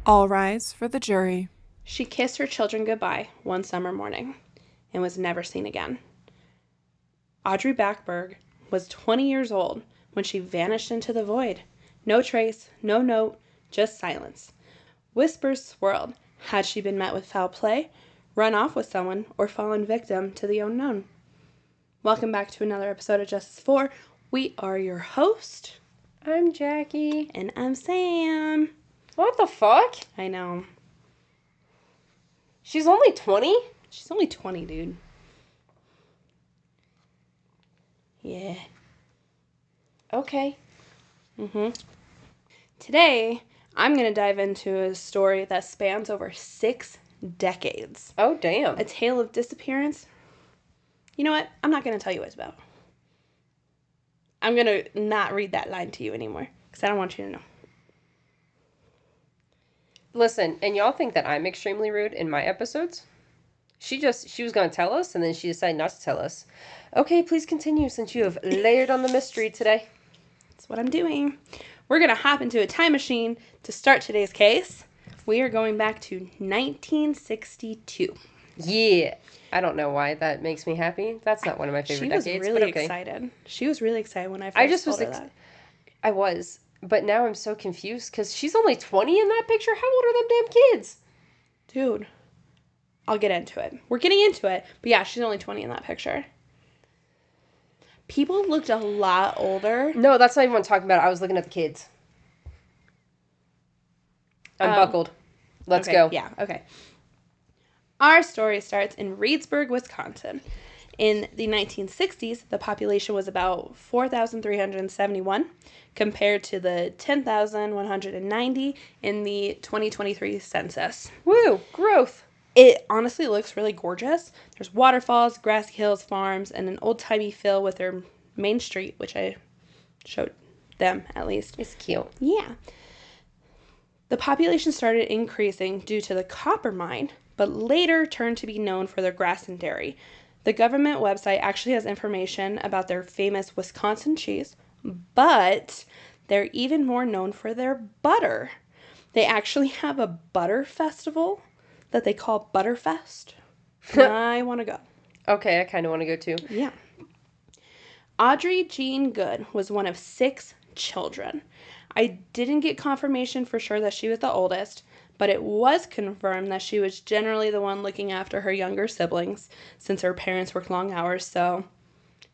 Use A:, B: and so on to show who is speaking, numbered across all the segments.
A: All rise for the jury.
B: She kissed her children goodbye one summer morning and was never seen again. Audrey Backeberg was 20 years old when she vanished into the void. No trace, no note, just silence. Whispers swirled. Had she been met with foul play, run off with someone, or fallen victim to the unknown? Welcome back to another episode of Justice 4. We are your host.
C: I'm Jackie.
B: And I'm Sam.
C: What the fuck?
B: I know.
C: She's only 20?
B: She's only 20, dude. Yeah.
C: Okay.
B: Today, I'm going to dive into a story that spans over 6 decades.
C: Oh, damn.
B: A tale of disappearance. You know what? I'm not going to tell you what it's about. I'm going to not read that line to you anymore because I don't want you to know.
C: Listen, and y'all think that I'm extremely rude in my episodes? She was going to tell us, and then she decided not to tell us. Okay, please continue since you have layered on the mystery today.
B: That's what I'm doing. We're going to hop into a time machine to start today's case. We are going back to 1962.
C: Yeah. I don't know why that makes me happy. That's not one of my favorite decades.
B: She was really excited. She was really excited when I first told her that.
C: I was. But now I'm so confused because she's only 20 in that picture. How old are them damn kids?
B: Dude, I'll get into it. We're getting into it. But yeah, she's only 20 in that picture. People looked a lot older.
C: No, that's not even what I'm talking about. I was looking at the kids. I'm buckled. Let's go.
B: Yeah, okay. Our story starts in Reedsburg, Wisconsin. In the 1960s, the population was about 4,371 compared to the 10,190 in the 2023 census.
C: Woo, growth.
B: It honestly looks really gorgeous. There's waterfalls, grassy hills, farms, and an old-timey feel with their main street, which I showed them at least.
C: It's cute.
B: Yeah. The population started increasing due to the copper mine, but later turned to be known for their grass and dairy. The government website actually has information about their famous Wisconsin cheese, but they're even more known for their butter. They actually have a butter festival that they call Butterfest. I want to go.
C: Okay, I kind of want to go too.
B: Yeah. Audrey Jean Good was one of 6 children. I didn't get confirmation for sure that she was the oldest, but it was confirmed that she was generally the one looking after her younger siblings since her parents worked long hours, so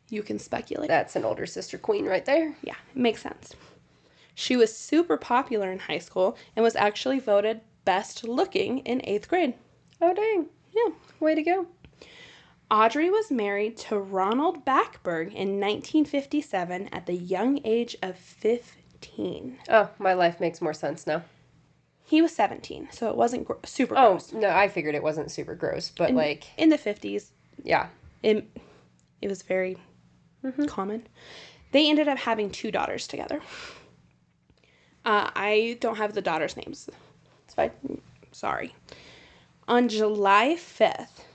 B: you can speculate.
C: That's an older sister queen right there.
B: Yeah, it makes sense. She was super popular in high school and was actually voted best looking in 8th grade.
C: Oh, dang.
B: Yeah.
C: Way to go.
B: Audrey was married to Ronald Backeberg in 1957 at the young age of 15.
C: Oh, my life makes more sense now.
B: He was 17, so it wasn't super gross.
C: Oh, no, I figured it wasn't super gross, but
B: in the 50s.
C: Yeah.
B: It was very common. They ended up having 2 daughters together. I don't have the daughters' names.
C: It's fine.
B: Sorry. On July 5th,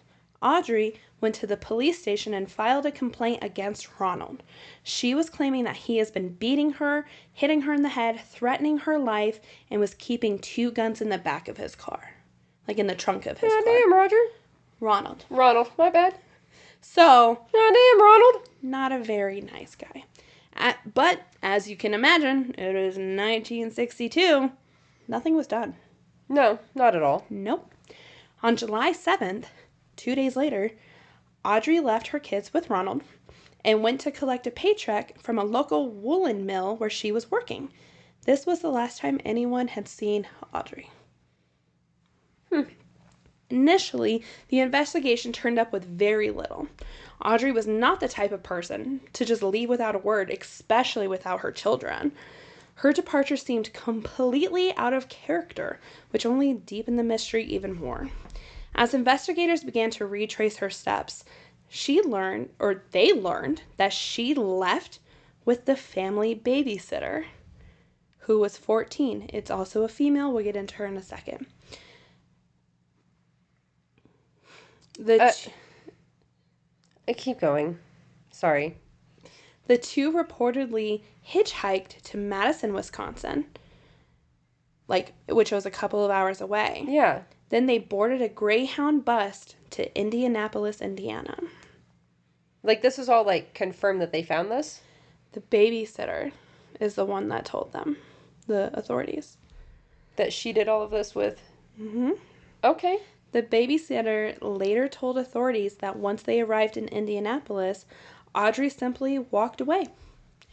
B: Audrey went to the police station and filed a complaint against Ronald. She was claiming that he has been beating her, hitting her in the head, threatening her life, and was keeping 2 guns in the back of his car. Like in the trunk of his car.
C: Damn, Roger.
B: Ronald,
C: my bad.
B: So,
C: Damn, Ronald.
B: not a very nice guy. But, as you can imagine, it was 1962. Nothing was done.
C: No, not at all.
B: Nope. On July 7th, 2 days later, Audrey left her kids with Ronald and went to collect a paycheck from a local woolen mill where she was working. This was the last time anyone had seen Audrey. Initially, the investigation turned up with very little. Audrey was not the type of person to just leave without a word, especially without her children. Her departure seemed completely out of character, which only deepened the mystery even more. As investigators began to retrace her steps, they learned that she left with the family babysitter, who was 14. It's also a female. We'll get into her in a second.
C: Keep going. Sorry.
B: The 2 reportedly hitchhiked to Madison, Wisconsin. which was a couple of hours away.
C: Yeah.
B: Then they boarded a Greyhound bus to Indianapolis, Indiana.
C: Like, this is all, like, confirmed that they found this?
B: The babysitter is the one that told them, the authorities.
C: That she did all of this with?
B: Mm-hmm.
C: Okay.
B: The babysitter later told authorities that once they arrived in Indianapolis, Audrey simply walked away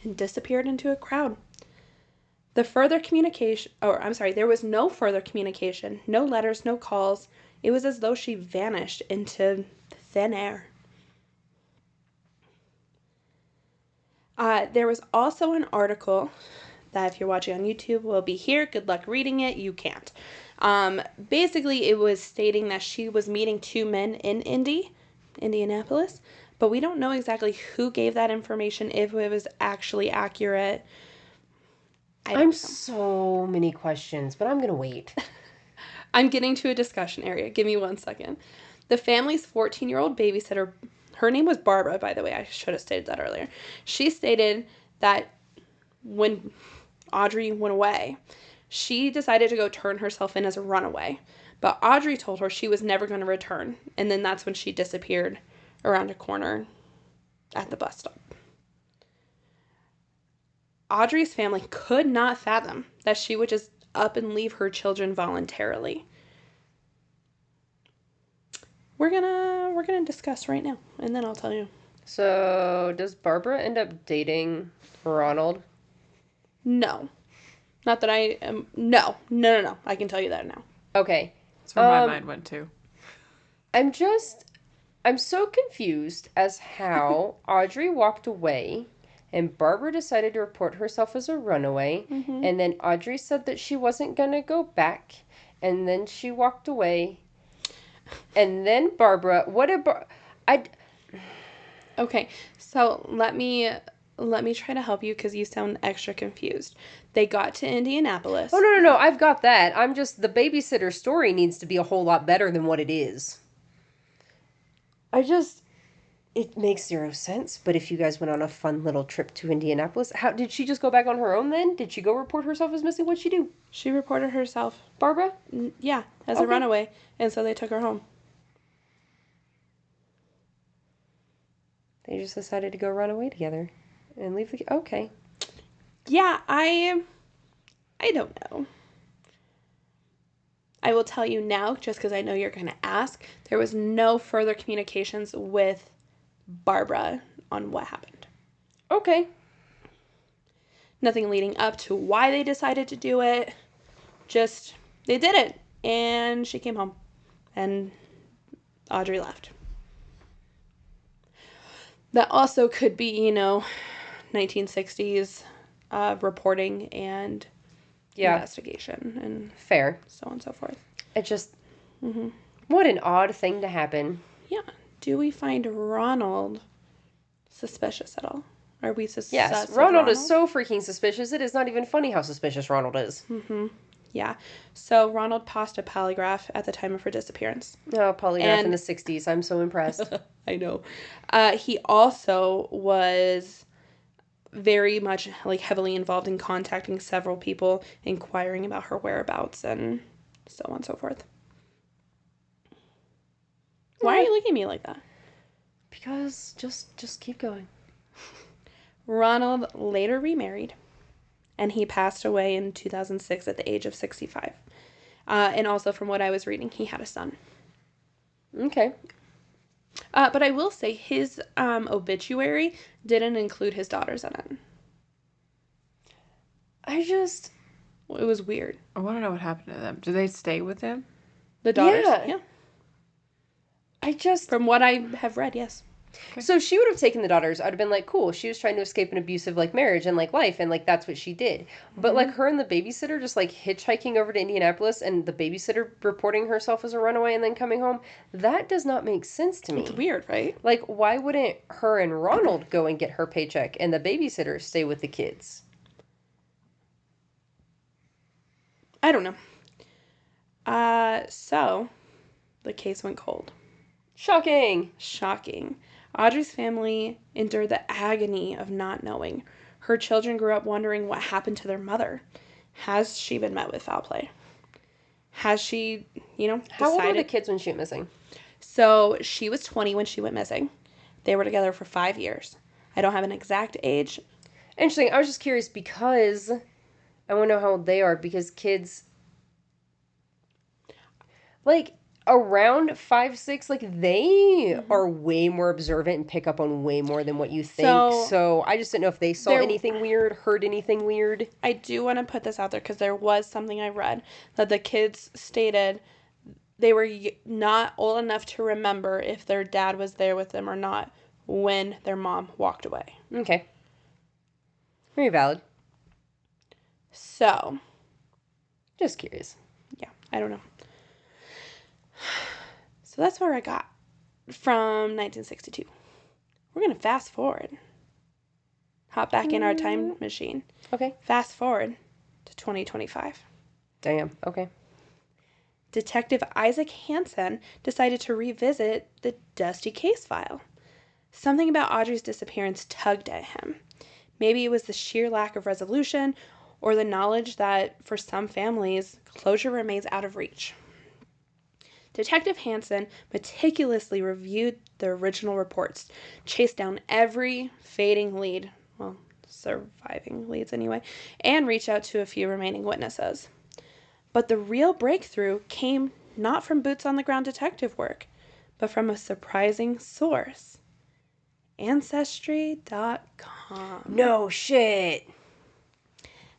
B: and disappeared into a crowd. There was no further communication, no letters, no calls. It was as though she vanished into thin air. There was also an article that, if you're watching on YouTube, will be here. Good luck reading it. You can't. Basically, it was stating that she was meeting two men in Indianapolis, but we don't know exactly who gave that information, if it was actually accurate.
C: I'm so many questions, but I'm going to wait.
B: I'm getting to a discussion area. Give me 1 second. The family's 14-year-old babysitter, her name was Barbara, by the way. I should have stated that earlier. She stated that when Audrey went away, she decided to go turn herself in as a runaway. But Audrey told her she was never going to return. And then that's when she disappeared around a corner at the bus stop. Audrey's family could not fathom that she would just up and leave her children voluntarily. We're gonna discuss right now, and then I'll tell you.
C: So, does Barbara end up dating Ronald?
B: No. Not that I am. No. I can tell you that now.
C: Okay.
A: That's where my mind went to.
C: I'm so confused as how Audrey walked away and Barbara decided to report herself as a runaway.
B: Mm-hmm.
C: And then Audrey said that she wasn't going to go back. And then she walked away. And then Barbara,
B: Okay, so let me try to help you because you sound extra confused. They got to Indianapolis.
C: Oh, no, I've got that. I'm just, the babysitter story needs to be a whole lot better than what it is. It makes zero sense, but if you guys went on a fun little trip to Indianapolis, how did she just go back on her own then? Did she go report herself as missing? What'd she do?
B: She reported herself.
C: Barbara?
B: Yeah, as a runaway, and so they took her home.
C: They just decided to go run away together and leave the... Okay.
B: Yeah, I don't know. I will tell you now, just because I know you're going to ask, there was no further communications with Barbara on what happened.
C: Okay.
B: Nothing leading up to why they decided to do it. Just, they did it. And she came home. And Audrey left. That also could be, 1960s reporting and investigation and
C: fair.
B: so on and so forth.
C: It just... What an odd thing to happen.
B: Yeah. Do we find Ronald suspicious at all? Are we suspicious?
C: Yes, Ronald is so freaking suspicious. It is not even funny how suspicious Ronald is.
B: Mm-hmm. Yeah. So Ronald passed a polygraph at the time of her disappearance.
C: Oh, polygraph in the 60s. I'm so impressed.
B: I know. He also was very much heavily involved in contacting several people, inquiring about her whereabouts and so on and so forth. Why are you looking at me like that?
C: Because just keep going.
B: Ronald later remarried, and he passed away in 2006 at the age of 65. And also, from what I was reading, he had a son.
C: Okay.
B: But I will say his obituary didn't include his daughters in it. It was weird.
A: I want to know what happened to them. Do they stay with him?
B: The daughters?
C: Yeah.
B: From what I have read, yes.
C: Okay. So she would have taken the daughters. I'd have been like, cool. She was trying to escape an abusive marriage and life, and that's what she did. But her and the babysitter just hitchhiking over to Indianapolis, and the babysitter reporting herself as a runaway and then coming home. That does not make sense to me.
B: It's weird, right?
C: Why wouldn't her and Ronald go and get her paycheck and the babysitter stay with the kids?
B: I don't know. So the case went cold. Shocking. Audrey's family endured the agony of not knowing. Her children grew up wondering what happened to their mother. Has she been met with foul play? Has she,
C: How old were the
B: decided?
C: kids when she went missing?
B: So she was 20 when she went missing. They were together for 5 years. I don't have an exact age.
C: Interesting. I was just curious because I want to know how old they are because kids, like, around 5, 6, like, they are way more observant and pick up on way more than what you think. So I just didn't know if they saw anything weird, heard anything weird.
B: I do want to put this out there because there was something I read that the kids stated they were not old enough to remember if their dad was there with them or not when their mom walked away.
C: Okay. Very valid.
B: So,
C: Just curious.
B: yeah, I don't know. So that's where I got from 1962. We're going to fast forward. Hop back in our time machine.
C: Okay.
B: Fast forward to 2025.
C: Damn. Okay.
B: Detective Isaac Hansen decided to revisit the dusty case file. Something about Audrey's disappearance tugged at him. Maybe it was the sheer lack of resolution or the knowledge that for some families, closure remains out of reach. Detective Hansen meticulously reviewed the original reports, chased down every fading lead, well, surviving leads anyway, and reached out to a few remaining witnesses. But the real breakthrough came not from boots on the ground detective work, but from a surprising source. Ancestry.com.
C: No shit.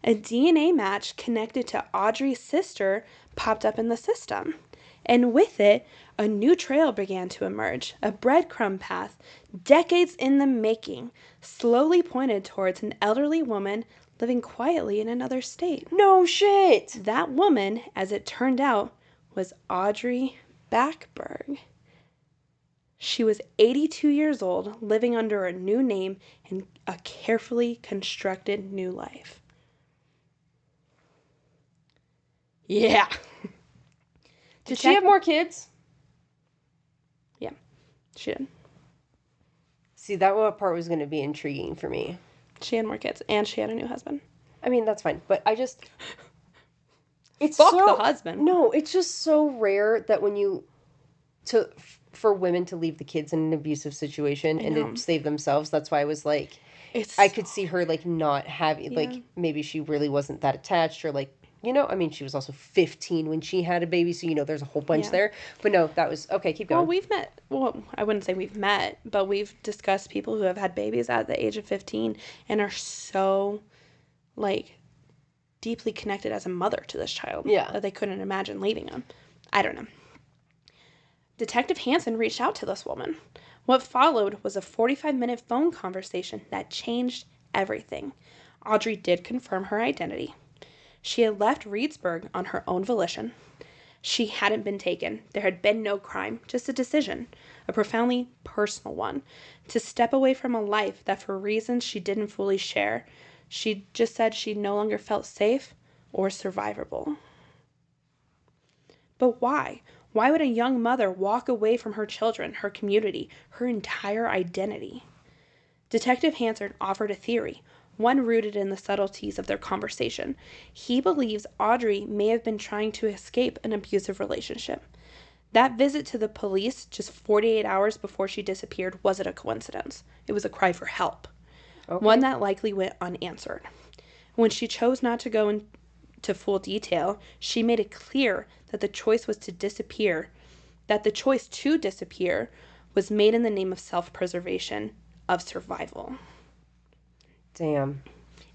B: A DNA match connected to Audrey's sister popped up in the system. And with it, a new trail began to emerge, a breadcrumb path, decades in the making, slowly pointed towards an elderly woman living quietly in another state.
C: No shit.
B: That woman, as it turned out, was Audrey Backeberg. She was 82 years old, living under a new name and a carefully constructed new life. Yeah.
C: Did she have more kids?
B: Yeah, she did.
C: See, that part was going to be intriguing for me.
B: She had more kids, and she had a new husband.
C: I mean, that's fine, but I just... It's
B: Fuck
C: so,
B: the husband.
C: No, it's just so rare that when you... For women to leave the kids in an abusive situation and to save themselves, that's why I was like... I could see her, like, not having... Like, maybe she really wasn't that attached or, like... I mean, she was also 15 when she had a baby, so, there's a whole bunch there. But no, that was... Okay, keep going.
B: Well, I wouldn't say we've met, but we've discussed people who have had babies at the age of 15 and are so, like, deeply connected as a mother to this child.
C: Yeah.
B: That they couldn't imagine leaving him. I don't know. Detective Hansen reached out to this woman. What followed was a 45-minute phone conversation that changed everything. Audrey did confirm her identity. She had left Reedsburg on her own volition. She hadn't been taken. There had been no crime, just a decision, a profoundly personal one, to step away from a life that for reasons she didn't fully share, she just said she no longer felt safe or survivable. But why? Why would a young mother walk away from her children, her community, her entire identity? Detective Hansen offered a theory, one rooted in the subtleties of their conversation. He believes Audrey may have been trying to escape an abusive relationship. That visit to the police just 48 hours before she disappeared wasn't a coincidence. It was a cry for help. Okay. One that likely went unanswered. When she chose not to go into full detail, she made it clear that the choice to disappear was made in the name of self-preservation, of survival.
C: Damn.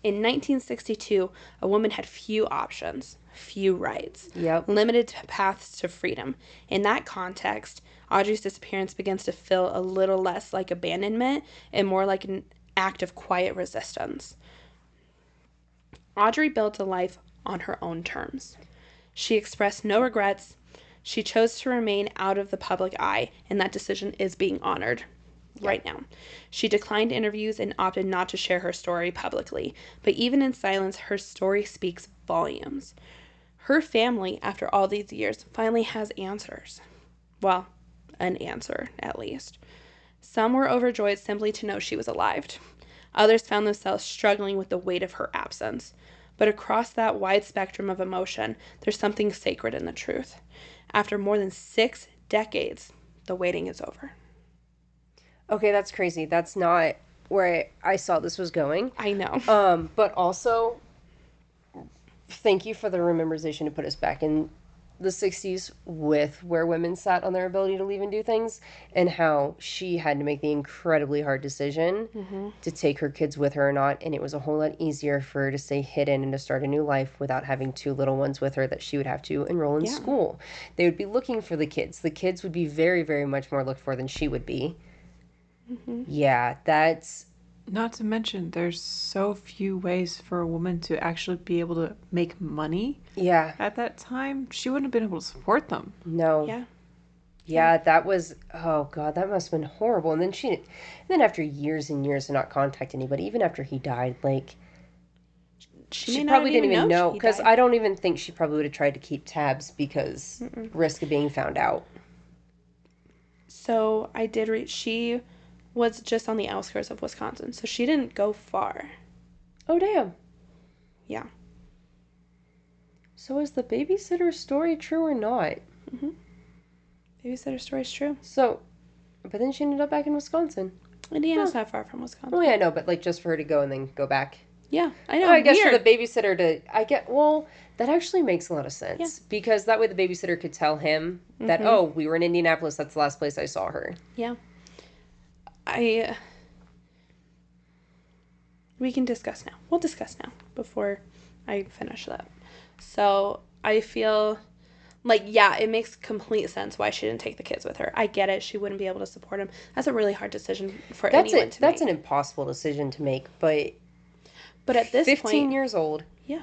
B: In 1962, a woman had few options, few rights, limited paths to freedom. In that context, Audrey's disappearance begins to feel a little less like abandonment and more like an act of quiet resistance. Audrey built a life on her own terms. She expressed no regrets. She chose to remain out of the public eye, and that decision is being honored right now. She declined interviews and opted not to share her story publicly, but even in silence, her story speaks volumes. Her family, after all these years, finally has answers. Well, an answer, at least. Some were overjoyed simply to know she was alive. Others found themselves struggling with the weight of her absence. But across that wide spectrum of emotion, there's something sacred in the truth. After more than 6 decades, the waiting is over.
C: Okay, that's crazy. That's not where I saw this was going.
B: I know.
C: But also, thank you for the memorization to put us back in the 60s with where women sat on their ability to leave and do things, and how she had to make the incredibly hard decision to take her kids with her or not, and it was a whole lot easier for her to stay hidden and to start a new life without having 2 little ones with her that she would have to enroll in school. They would be looking for the kids. The kids would be very, very much more looked for than she would be. Yeah, that's...
A: Not to mention, there's so few ways for a woman to actually be able to make money.
C: Yeah.
A: At that time, she wouldn't have been able to support them.
C: No.
B: Yeah.
C: Yeah, that was, oh God, that must have been horrible. And then after years and years of not contact anybody, even after he died, like, she probably didn't even know, because I don't even think she probably would have tried to keep tabs because risk of being found out.
B: So I did read, she was just on the outskirts of Wisconsin, so she didn't go far.
C: Oh, damn.
B: Yeah.
C: So is the babysitter story true or not?
B: Babysitter story's true.
C: So, but then she ended up back in Wisconsin.
B: Indiana's not far from Wisconsin.
C: Oh, yeah, I know, but like just for her to go and then go back.
B: Yeah, I know.
C: Oh, I guess
B: weird.
C: for the babysitter well, that actually makes a lot of sense.
B: Yeah.
C: Because that way the babysitter could tell him that, oh, we were in Indianapolis, that's the last place I saw her.
B: Yeah. We can discuss now. We'll discuss now before I finish that. So I feel like, yeah, it makes complete sense why she didn't take the kids with her. I get it. She wouldn't be able to support them. That's a really hard decision for anyone to make.
C: That's an impossible decision to make, but
B: at this
C: 15 years old.
B: Yeah.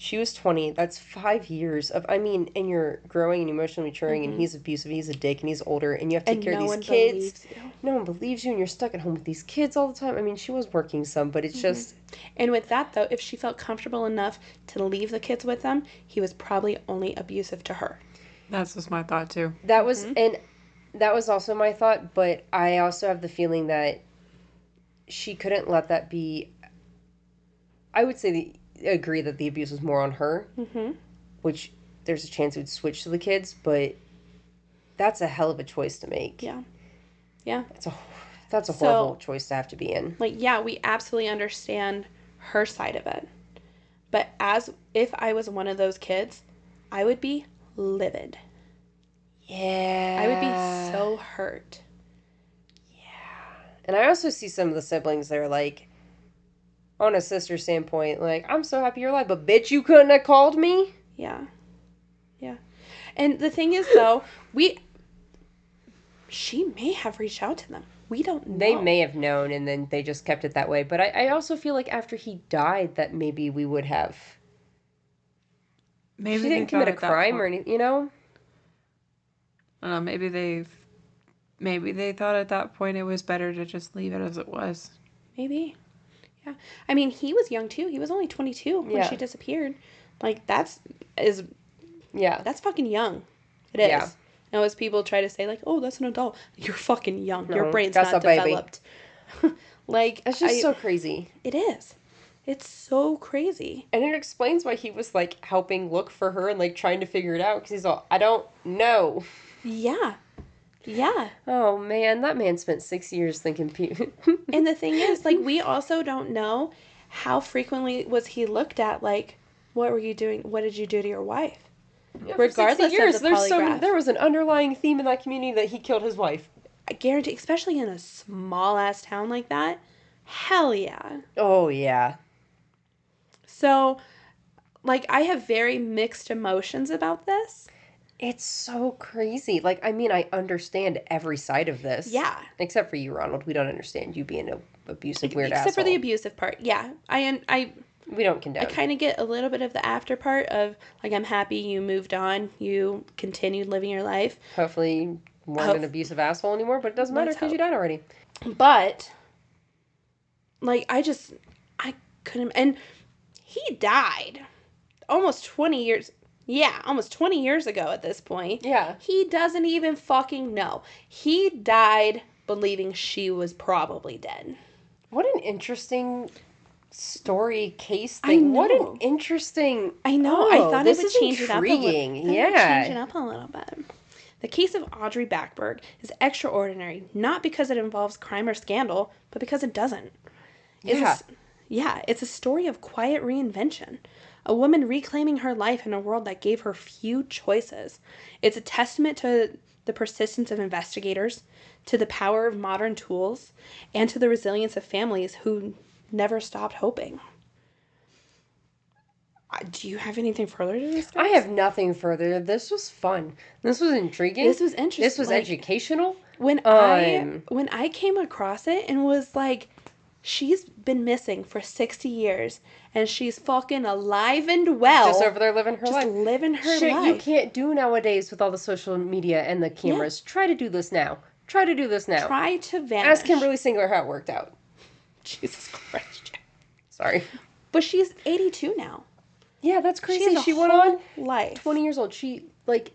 C: She was 20. That's 5 years of, and you're growing and emotionally maturing, and he's abusive, he's a dick, and he's older, and you have to take care of these kids. No one believes you, and you're stuck at home with these kids all the time. I mean, she was working some, but it's just...
B: And with that, though, if she felt comfortable enough to leave the kids with them, he was probably only abusive to her.
A: That's just my thought, too.
C: That was, and that was also my thought, but I also have the feeling that she couldn't let that be... I would say agree that the abuse was more on her, which there's a chance it would switch to the kids, but that's a hell of a choice to make.
B: Yeah. Yeah.
C: That's a horrible choice to have to be in.
B: Like, yeah, we absolutely understand her side of it. But if I was one of those kids, I would be livid.
C: Yeah.
B: I would be so hurt.
C: Yeah. And I also see some of the siblings that are like, on a sister standpoint, like, I'm so happy you're alive, but bitch, you couldn't have called me?
B: Yeah. Yeah. And the thing is, though, she may have reached out to them. We don't know.
C: They may have known, and then they just kept it that way. But I also feel like after he died, that maybe we would have...
A: Maybe
C: she didn't commit a crime or anything, you know?
A: I don't know, maybe they thought at that point it was better to just leave it as it was.
B: Maybe. Yeah. I mean, he was young, too. He was only 22 when she disappeared. Like, that's fucking young. It is. Yeah. Now, as people try to say, like, oh, that's an adult. You're fucking young. No, your brain's not developed. Like,
C: it's just so crazy.
B: It is. It's so crazy.
C: And it explains why he was, like, helping look for her and, like, trying to figure it out. Because he's all, I don't know.
B: Yeah. Yeah.
C: Oh, man. That man spent 6 years thinking...
B: And the thing is, like, we also don't know how frequently was he looked at, like, what were you doing? What did you do to your wife?
C: Yeah, regardless of the polygraph. There was an underlying theme in that community that he killed his wife.
B: I guarantee, especially in a small-ass town like that. Hell yeah.
C: Oh, yeah.
B: So, like, I have very mixed emotions about this.
C: It's so crazy. Like, I mean, I understand every side of this.
B: Yeah.
C: Except for you, Ronald. We don't understand you being an abusive, weird asshole.
B: Except for the abusive part. Yeah.
C: We don't condone.
B: I kind of get a little bit of the after part of, like, I'm happy you moved on. You continued living your life.
C: Hopefully you weren't an abusive asshole anymore, but it doesn't matter because you died already.
B: But, like, I couldn't... And he died almost 20 years... Yeah, almost 20 years ago at this point.
C: Yeah.
B: He doesn't even fucking know. He died believing she was probably dead.
C: What an interesting story case
B: I
C: thing. What an
B: know.
C: interesting.
B: I know.
C: Oh,
B: I thought
C: this
B: it would
C: is
B: change it up a little.
C: intriguing.
B: Change it
C: Yeah.
B: up a little bit. The case of Audrey Backeberg is extraordinary, not because it involves crime or scandal, but because it doesn't.
C: Yeah.
B: It's a story of quiet reinvention. A woman reclaiming her life in a world that gave her few choices. It's a testament to the persistence of investigators, to the power of modern tools, and to the resilience of families who never stopped hoping. Do you have anything further to discuss?
C: I have nothing further. This was fun. This was intriguing.
B: This was interesting.
C: This was educational.
B: When I came across it and was like, she's been missing for 60 years and she's fucking alive and well.
C: Just over there living her life.
B: Just living her
C: Shit
B: life.
C: you can't do nowadays with all the social media and the cameras. Try to do this now. Try to do this now.
B: Try to vanish.
C: Ask Kimberly Singler how it worked out.
B: Jesus Christ.
C: Sorry.
B: But she's 82 now.
C: Yeah, that's crazy.
B: She has
C: She
B: a
C: went
B: whole
C: on
B: life.
C: 20 years old. She, like,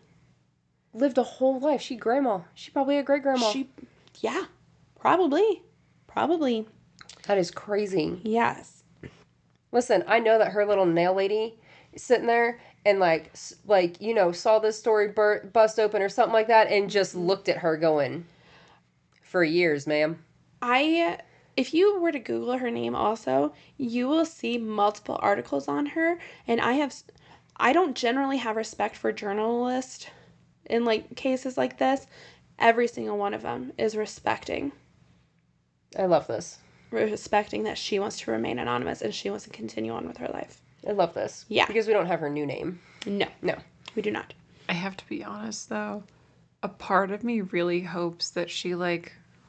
C: lived a whole life. She grandma. She probably a great-grandma.
B: Yeah, probably.
C: That is crazy.
B: Yes.
C: Listen, I know that her little nail lady is sitting there and, saw this story bust open or something like that and just looked at her going, for years, ma'am.
B: If you were to Google her name also, you will see multiple articles on her. And I don't generally have respect for journalists in like cases like this. Every single one of them is respecting
C: I love this.
B: that she wants to remain anonymous and she wants to continue on with her life.
C: I love this.
B: Yeah.
C: Because we don't have her new name.
B: No,
C: No.
B: we do not.
A: I have to be honest though. A part of me really hopes that she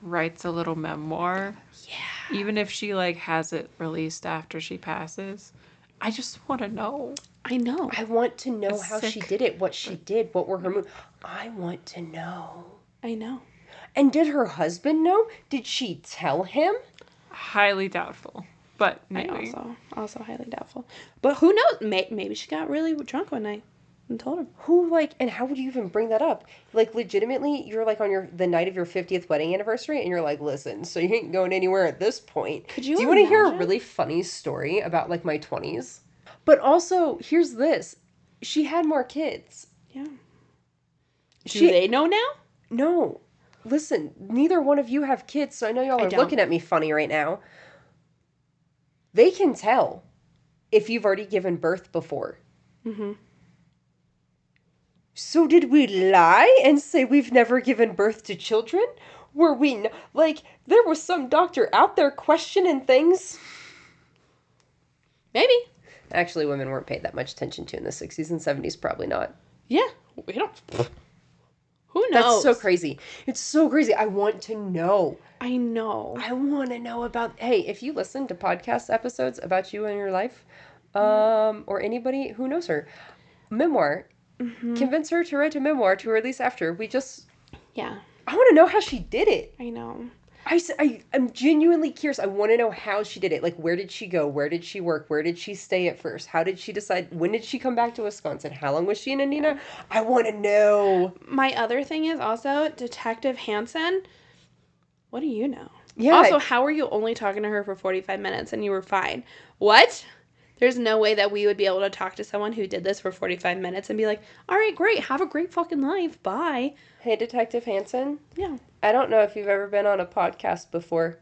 A: writes a little memoir.
B: Yeah.
A: Even if she has it released after she passes. I just want to know.
B: I know.
C: I want to know
A: It's
C: how she
A: sick.
C: did it, what she did, what were her moves. I want to know.
B: I know.
C: And did her husband know? Did she tell him?
A: Highly doubtful. But maybe.
B: I also highly doubtful. But who knows? Maybe she got really drunk one night and told him.
C: And how would you even bring that up? Legitimately, you're on the night of your 50th wedding anniversary and you're like, listen, so you ain't going anywhere at this point.
B: Could you
C: Do you want to hear a
B: imagine?
C: really funny story about my 20s? But also, here's this. She had more kids.
B: Yeah. Do they know now?
C: No. Listen, neither one of you have kids, so I know y'all are
B: don't.
C: looking at me funny right now. They can tell if you've already given birth before.
B: Mm-hmm.
C: So did we lie and say we've never given birth to children? Were we, there was some doctor out there questioning things?
B: Maybe.
C: Actually, women weren't paid that much attention to in the 60s and 70s, probably not.
B: Yeah. We don't. Who knows?
C: That's so crazy. It's so crazy. I want to know.
B: I know.
C: I want to know about, hey, if you listen to podcast episodes about you and your life, or anybody who knows her, memoir, convince her to write a memoir to release after.
B: Yeah.
C: I want to know how she did it.
B: I know.
C: I'm genuinely curious. I want to know how she did it. Where did she go? Where did she work? Where did she stay at first? How did she decide? When did she come back to Wisconsin? How long was she in Indiana? I want to know.
B: My other thing is also Detective Hansen. What do you know?
C: Yeah.
B: Also, how were you only talking to her for 45 minutes and you were fine? What? There's no way that we would be able to talk to someone who did this for 45 minutes and be like, all right, great. Have a great fucking life. Bye.
C: Hey, Detective Hansen.
B: Yeah.
C: I don't know if you've ever been on a podcast before,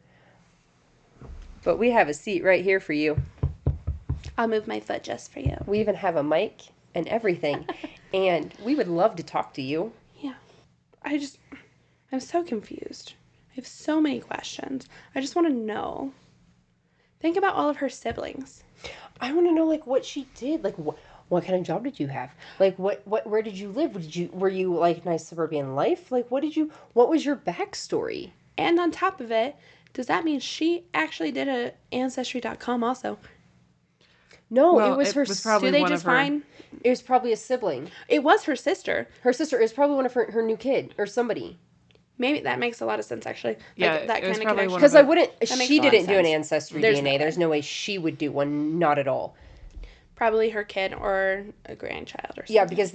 C: but we have a seat right here for you.
B: I'll move my foot just for you.
C: We even have a mic and everything, and we would love to talk to you.
B: Yeah. I'm so confused. I have so many questions. I just want to know. Think about all of her siblings.
C: I want to know what she did. What kind of job did you have? Where did you live? Were you nice suburban life? What was your backstory?
B: And on top of it, does that mean she actually did a Ancestry.com also?
C: No,
A: Well,
C: it was her.
A: probably
B: Do they
A: one
B: just
A: of her.
B: find?
C: It was probably a sibling.
B: It was her sister.
C: Her sister. It was probably one of her new kid or somebody.
B: Maybe that makes a lot of sense, actually.
A: Yeah,
B: that
A: it was
B: kind of
A: probably
B: connection.
A: one
C: Because
A: of
C: I
A: it.
C: wouldn't.
B: makes
C: She
B: a lot of
C: didn't do an
B: sense.
C: ancestry
B: There's
C: DNA.
B: no
C: There's no way she would do one. Not at all.
B: Probably her kid or a grandchild or something.
C: Yeah, because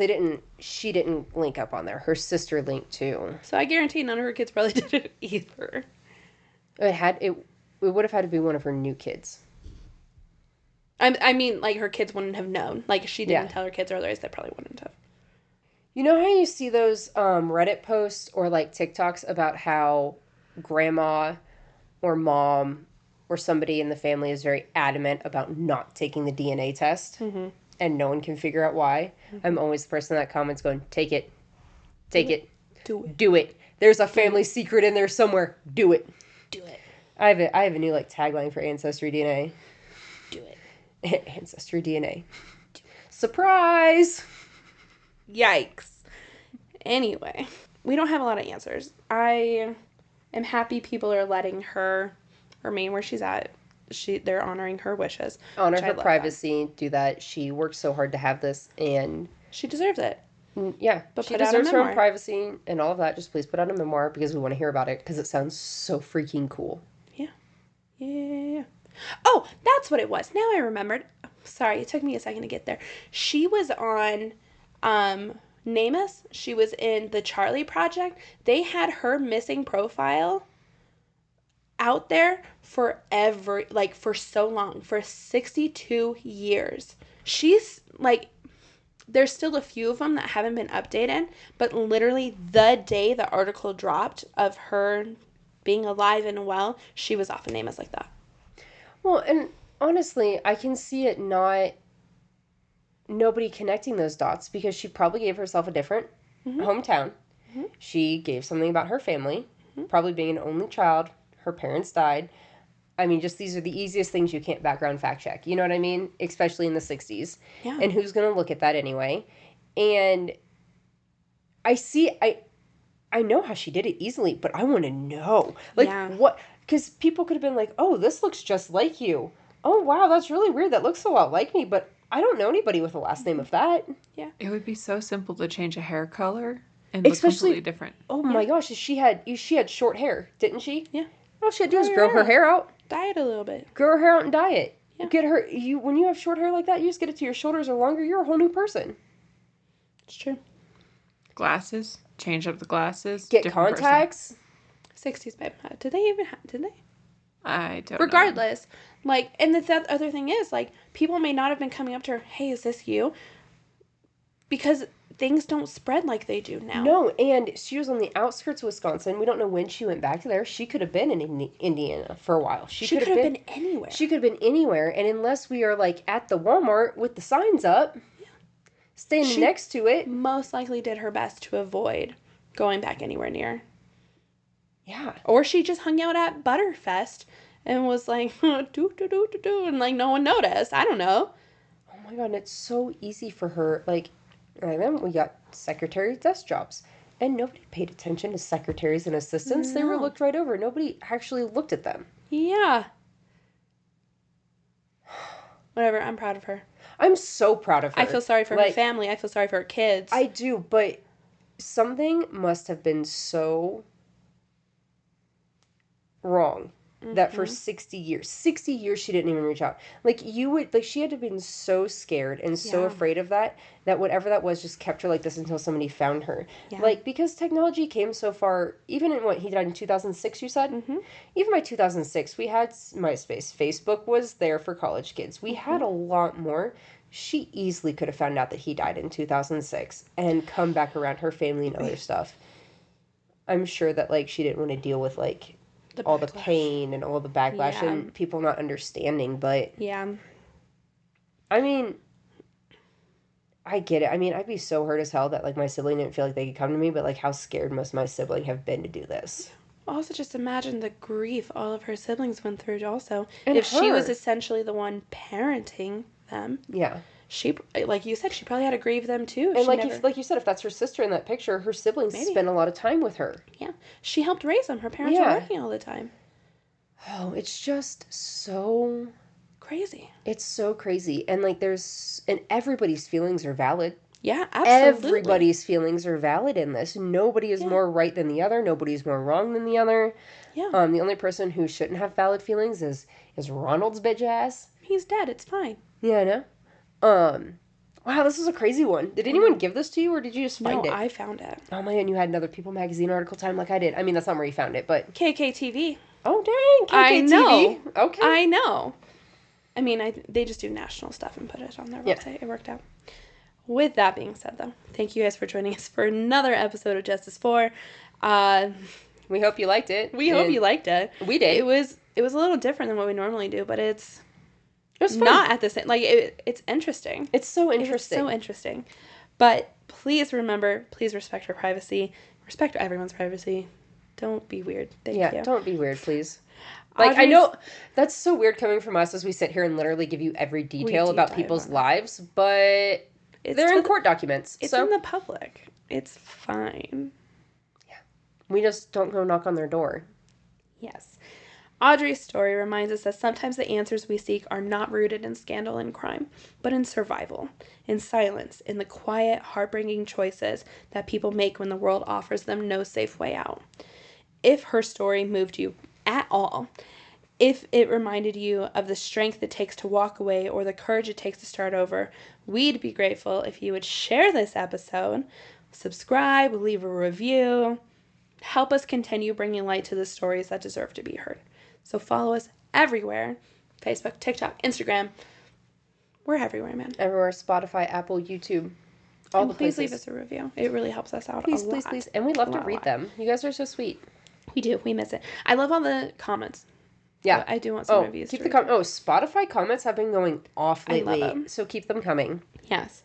C: she didn't link up on there. Her sister linked too.
B: So I guarantee none of her kids probably did it either.
C: It would have had to be one of her new kids.
B: I mean, like, her kids wouldn't have known. Like, if she didn't
C: Yeah.
B: tell her kids, or otherwise they probably wouldn't have.
C: You know how you see those Reddit posts or like TikToks about how grandma or mom or somebody in the family is very adamant about not taking the DNA test
B: Mm-hmm.
C: and no one can figure out why? I'm always the person that comments going, take it. Take it.
B: Do it.
C: Do it. There's a family secret in there somewhere. Do it.
B: Do it.
C: I have a new like tagline for Ancestry DNA.
B: Do it.
C: Ancestry DNA. Surprise!
B: Yikes. Anyway, we don't have a lot of answers. I am happy people are letting her remain where she's at. They're honoring her wishes.
C: Honor
B: which I
C: her
B: love
C: privacy. Do that. She worked so hard to have this, and
B: that. She deserves it.
C: yeah,
B: But
C: she
B: put out a
C: deserves her own
B: memoir.
C: privacy and all of that. Just please put out a memoir because we want to hear about it because it sounds so freaking cool.
B: Yeah. Oh, that's what it was. Now I remembered. Sorry, it took me a second to get there. She was on NamUs. She was in the Charlie Project. They had her missing profile out there for so long, for 62 years. She's like, there's still a few of them that haven't been updated, but literally the day the article dropped of her being alive and well, she was off of NamUs like that.
C: Well, and honestly, I can see it not nobody connecting those dots because she probably gave herself a different hometown.
B: Mm-hmm.
C: She gave something about her family, probably being an only child. Her parents died. I mean, just these are the easiest things you can't background fact check. You know what I mean? Especially in the 60s.
B: Yeah.
C: And who's going to look at that anyway? And I know how she did it easily, but I want to know. Like,
B: Yeah.
C: what? Because people could have been like, oh, this looks just like you. Oh, wow, that's really weird. That looks a lot like me, but I don't know anybody with the last name of that.
A: It would be so simple to change a hair color and look
C: Especially-
A: completely different.
C: Oh my gosh, she had short hair, didn't she?
B: Yeah.
C: All she had to do was
B: Grow
C: grow
B: your
C: her hair out.
B: Dye it a little bit.
C: Grow her hair out and dye it.
B: Yeah.
C: Get her when you have short hair like that, you just get it to your shoulders or longer, you're a whole new person.
B: It's true.
A: Glasses, change up the glasses.
C: Get
A: different person.
C: contacts.
B: 60s, babe. Did they even did they?
A: I don't know.
B: Regardless, like, and the other thing is, like, people may not have been coming up to her, hey, is this you? Because things don't spread like they do now.
C: No, and she was on the outskirts of Wisconsin. We don't know when she went back to there. She could have been in Indiana for a while.
B: She could have been anywhere.
C: She could have been anywhere, and unless we are like at the Walmart with the signs up, standing
B: She-
C: next to it.
B: most likely did her best to avoid going back anywhere near.
C: Yeah.
B: Or she just hung out at Butterfest and was like, and like no one noticed. I don't know.
C: Oh my god, and it's so easy for her. Like, we got secretary desk jobs, and nobody paid attention to secretaries and assistants. They were
B: No.
C: looked right over. Nobody actually looked at them.
B: Yeah. Whatever, I'm proud of her.
C: I'm so proud of her.
B: I feel sorry for her
C: Like,
B: family. I feel sorry for her kids.
C: I do, but something must have been so wrong that for 60 years she didn't even reach out. Like, she had to have been so scared and so
B: Yeah.
C: afraid of that whatever that was just kept her like this until somebody found her.
B: Yeah.
C: Like, because technology came so far, even in he died in 2006, you said?
B: Mhm.
C: Even by 2006, we had MySpace. Facebook was there for college kids. We had a lot more. She easily could have found out that he died in 2006 and come back around her family and other stuff. I'm sure that, like, she didn't want to deal with, like, all the
B: backlash.
C: pain and all the backlash
B: Yeah.
C: and people not understanding, but
B: Yeah.
C: I mean, I get it. I mean, I'd be so hurt as hell that like my sibling didn't feel like they could come to me, but like how scared must my sibling have been to do this?
B: Also, just imagine the grief all of her siblings went through. Also,
C: And
B: if she was
C: her.
B: essentially the one parenting them,
C: Yeah.
B: she, like you said, she probably had to grieve them too.
C: And
B: She
C: like
B: never-
C: like you said, if that's her sister in that picture, her siblings
B: Maybe.
C: spent a lot of time with her.
B: yeah, she helped raise them. Her parents
C: Yeah.
B: were working all the time.
C: Oh, it's just so
B: Crazy.
C: it's so crazy. And like and everybody's feelings are valid.
B: Yeah, absolutely.
C: Everybody's feelings are valid in this. Nobody is
B: Yeah.
C: more right than the other. Nobody's more wrong than the other.
B: Yeah,
C: The only person who shouldn't have valid feelings is Ronald's bitch ass.
B: he's dead. It's fine.
C: Yeah, I know. Wow, this is a crazy one. Did anyone give this to you, or did you just find
B: No,
C: it?
B: I found it.
C: Oh man, you had another People magazine article time like I did. I mean, that's not where you found it, but
B: KKTV.
C: oh dang,
B: I
C: KKTV.
B: know.
C: Okay.
B: I know. I mean, they just do national stuff and put it on their website. It worked out. With that being said, though, thank you guys for joining us for another episode of Justice 4.
C: We hope you liked it.
B: We hope you liked it.
C: We did.
B: It was a little different than what we normally do, but it
C: was fun.
B: not at the same, like, it's interesting.
C: It's so interesting.
B: It's so interesting. But please remember, please respect our privacy. Respect everyone's privacy. Don't be weird. Thank you.
C: Don't be weird, please. Like, I know that's so weird coming from us as we sit here and literally give you every detail about people's lives, but they're in court documents.
B: It's in the public. It's fine.
C: Yeah. We just don't go knock on their door.
B: Yes. Audrey's story reminds us that sometimes the answers we seek are not rooted in scandal and crime, but in survival, in silence, in the quiet, heartbreaking choices that people make when the world offers them no safe way out. If her story moved you at all, if it reminded you of the strength it takes to walk away or the courage it takes to start over, we'd be grateful if you would share this episode, subscribe, leave a review, help us continue bringing light to the stories that deserve to be heard. So follow us everywhere. Facebook, TikTok, Instagram. We're everywhere, man.
C: Everywhere. Spotify, Apple, YouTube. All the places.
B: Please leave us a review. It really helps us out a lot.
C: Please. And we love to read them. You guys are so sweet.
B: We do. We miss it. I love all the comments.
C: Yeah.
B: So I do want some reviews.
C: Keep the Spotify comments have been going off lately.
B: I love them.
C: So keep them coming.
B: Yes.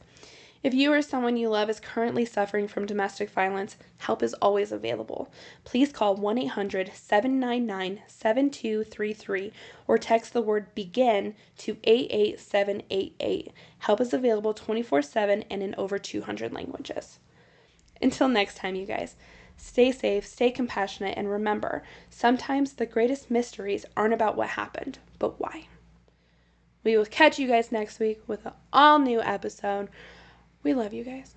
B: If you or someone you love is currently suffering from domestic violence, help is always available. Please call 1-800-799-7233 or text the word BEGIN to 88788. Help is available 24/7 and in over 200 languages. Until next time, you guys, stay safe, stay compassionate, and remember, sometimes the greatest mysteries aren't about what happened, but why. We will catch you guys next week with an all-new episode. We love you guys.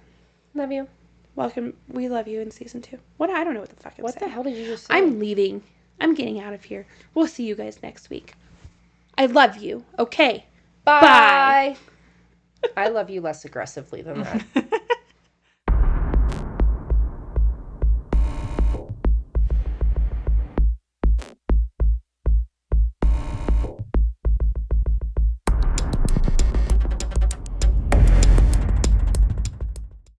C: Love you.
B: Welcome. We love you in season 2. What? I don't know what the fuck I'm saying.
C: What the hell did you just say?
B: I'm leaving. I'm getting out of here. We'll see you guys next week. I love you. Okay.
C: Bye. I love you less aggressively than that.